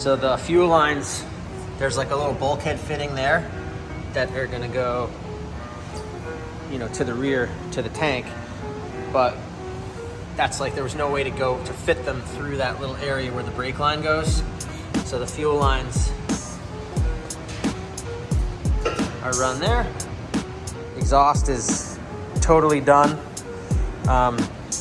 So the fuel lines, there's like a little bulkhead fitting there that are gonna go, you know, to the rear, to the tank. But that's like, there was no way to fit them through that little area where the brake line goes. So the fuel lines are run there. Exhaust is totally done.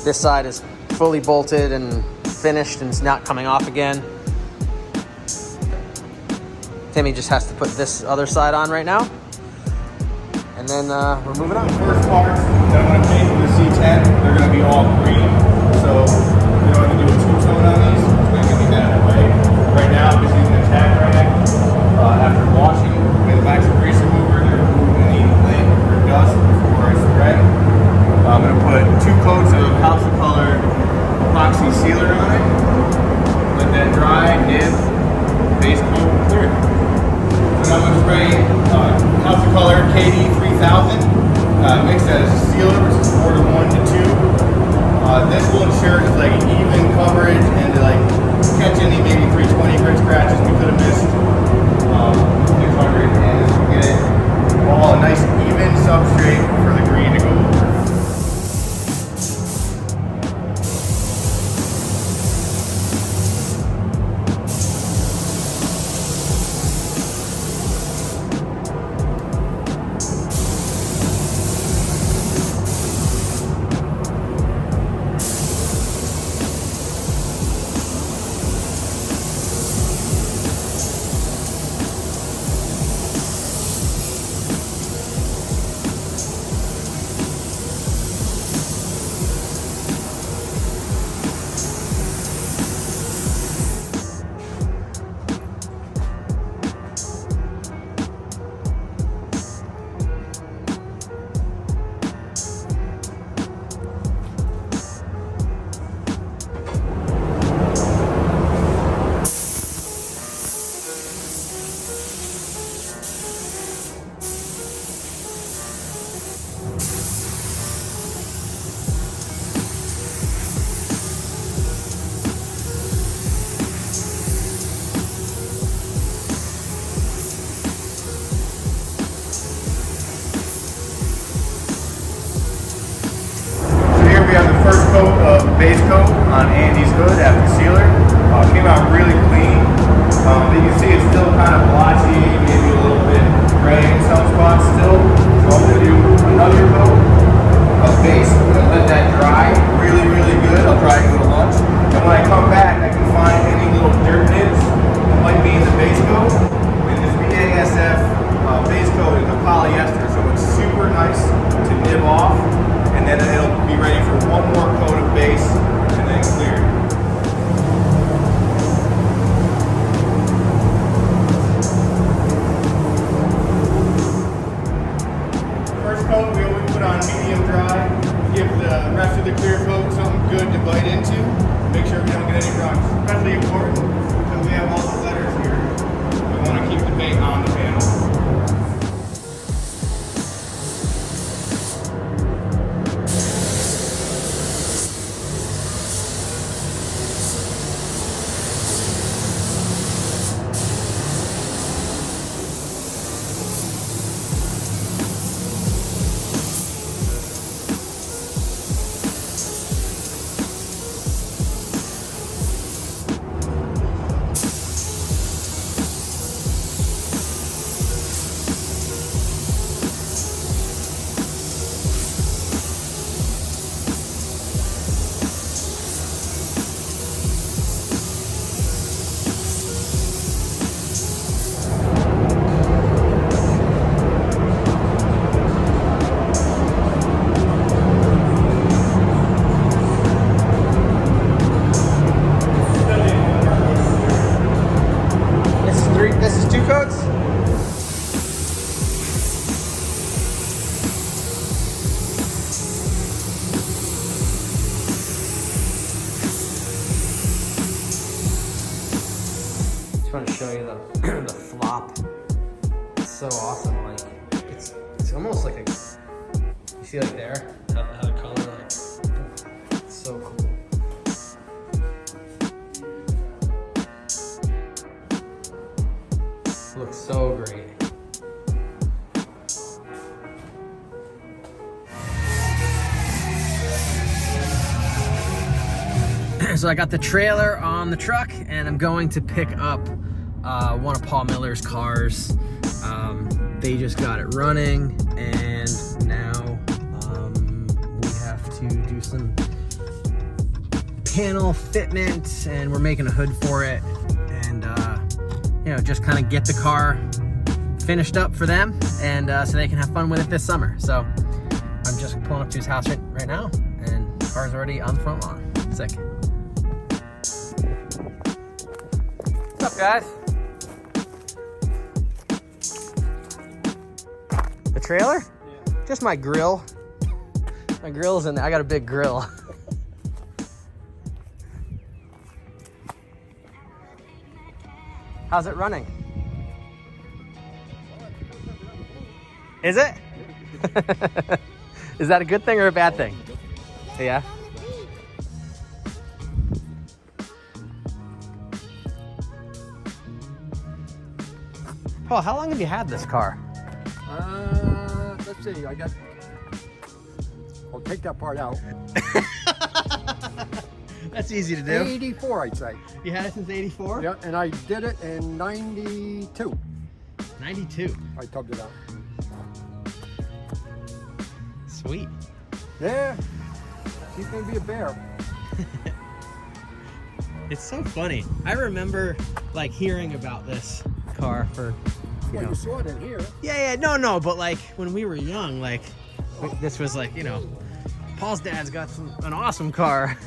This side is fully bolted and finished and it's not coming off again. Timmy just has to put this other side on right now. And then we're moving on. The first parts that I'm going to paint for the C10, they're going to be all green. So we don't have to do a two-tone on these. It's going to give me that way. Right now, I'm just using a tack rag. After washing with wax and grease remover to remove any lint or dust before I spray. I'm going to put 2 coats of House of Color epoxy sealer on it. Let that dry, nib, base coat, clear. So now I'm going to spray House of Color KD 3000 mixed as a sealer, which is 4 to 1 to 2. This will ensure just like even coverage and to like catch any maybe 320 grit scratches we could have missed. 600, and this will get it all a nice even substrate for the green to go over. We have the first coat of base coat on Andy's hood after sealer. Came out really clean. But you can see it's still kind of blotchy, maybe a little bit gray in some spots still. So I'm going to do another coat of base. I'm going to let that dry really, really good. I'll probably go to lunch. And when I come back, I can find any little dirt nibs that might be in the base coat. And this BASF base coat is a polyester, so it's super nice to nib off. And then it'll be ready for one more coat of base and then clear. First coat we always put on medium dry. Give the rest of the clear coat something good to bite into. Make sure we don't get any rocks. Especially important because we have all the letters here. We want to keep the paint on the panel. just want to show you the the flop. It's so awesome. Like it's almost like a, you see like there how the color, like it's so cool. So great. So I got the trailer on the truck and I'm going to pick up one of Paul Miller's cars. They just got it running and now we have to do some panel fitment and we're making a hood for it and you know, just kind of get the car finished up for them and so they can have fun with it this summer. So I'm just pulling up to his house right now and the car's already on the front lawn. Sick. What's up, guys? The trailer? Yeah. Just my grill. My grill's in there. I got a big grill. How's it running? Is it? Is that a good thing or a bad thing? Yeah. Paul, how long have you had this car? Let's see, I'll take that part out. That's easy to do. 84, I'd say. You had it since 84? Yeah, and I did it in 92. 92. I tugged it out. Sweet. Yeah, he's gonna be a bear. It's so funny. I remember like hearing about this car for, Well, you saw it in here. yeah, no, but like when we were young, like this was like, you know, Paul's dad's got an awesome car.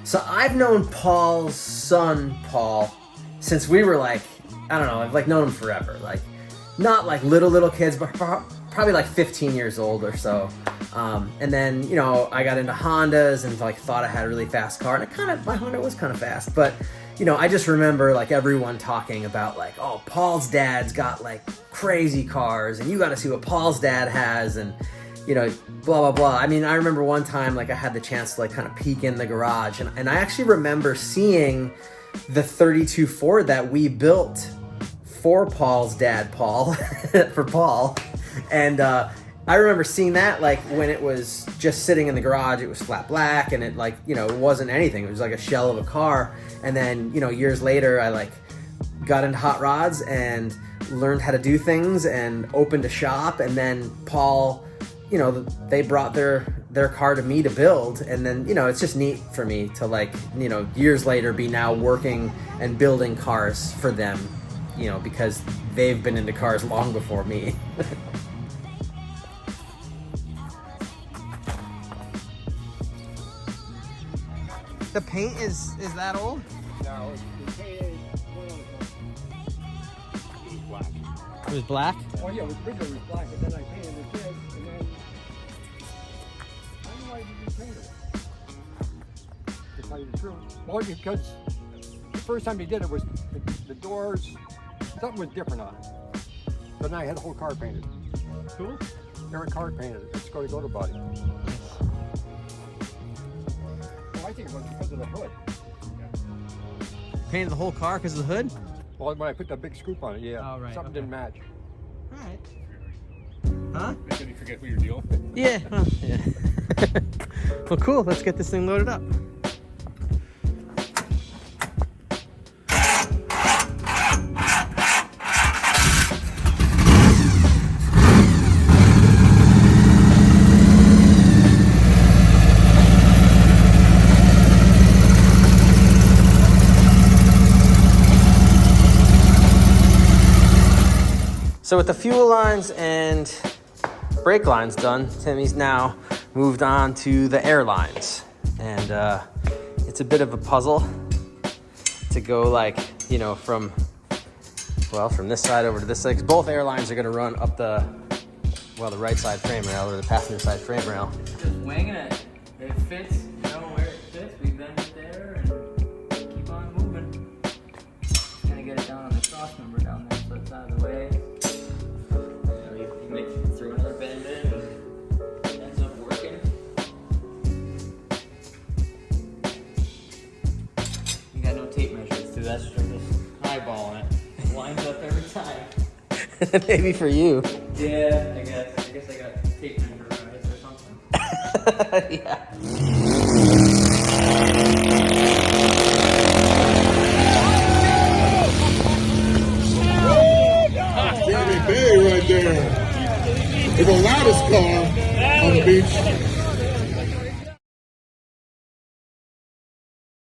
So I've known Paul's son, Paul, since we were like, I don't know, I've like known him forever. Like, not like little kids, but probably like 15 years old or so. And then, you know, I got into Hondas and like thought I had a really fast car. And my Honda was kind of fast, but you know, I just remember like everyone talking about like, oh, Paul's dad's got like crazy cars and you got to see what Paul's dad has and, you know, blah, blah, blah. I mean, I remember one time like I had the chance to like kind of peek in the garage and I actually remember seeing the 32 Ford that we built for Paul's dad, Paul, for Paul. And I remember seeing that like when it was just sitting in the garage, it was flat black and it like, you know, it wasn't anything. It was like a shell of a car. And then, you know, years later, I like got into hot rods and learned how to do things and opened a shop. And then Paul, you know, they brought their car to me to build. And then, you know, it's just neat for me to like, you know, years later be now working and building cars for them, you know, because they've been into cars long before me. The paint is that old? No, the paint is it was black. It was black? Oh yeah, originally it was black, but then I painted it this, and then I don't know why you painted it. To tell you the truth. Well, because the first time he did it was the doors, something was different on it. So now I had the whole car painted. Cool. Eric car painted it. It's going to go to body. I think it was because of the hood. Painted the whole car because of the hood? Well, when I put that big scoop on it, yeah. Oh, right, Something okay. didn't match. Alright. Huh? Did you forget what your deal? Yeah. Well, yeah. Well, cool. Let's get this thing loaded up. So with the fuel lines and brake lines done, Timmy's now moved on to the air lines. And it's a bit of a puzzle to go like, you know, from this side over to this side. 'Cause both air lines are gonna run up the right side frame rail or the passenger side frame rail. Just winging it. It fits, you know where it fits. We bend it there and keep on moving. Gonna get it down on the cross member down there so it's out of the way. You throw another bend in and it ends up working. You got no tape measures too, that's just eyeballing it. It lines up every time. Maybe for you. Yeah, I guess I got taped in for rides or something. Yeah. Johnny Bay right there. It's the loudest car on the beach.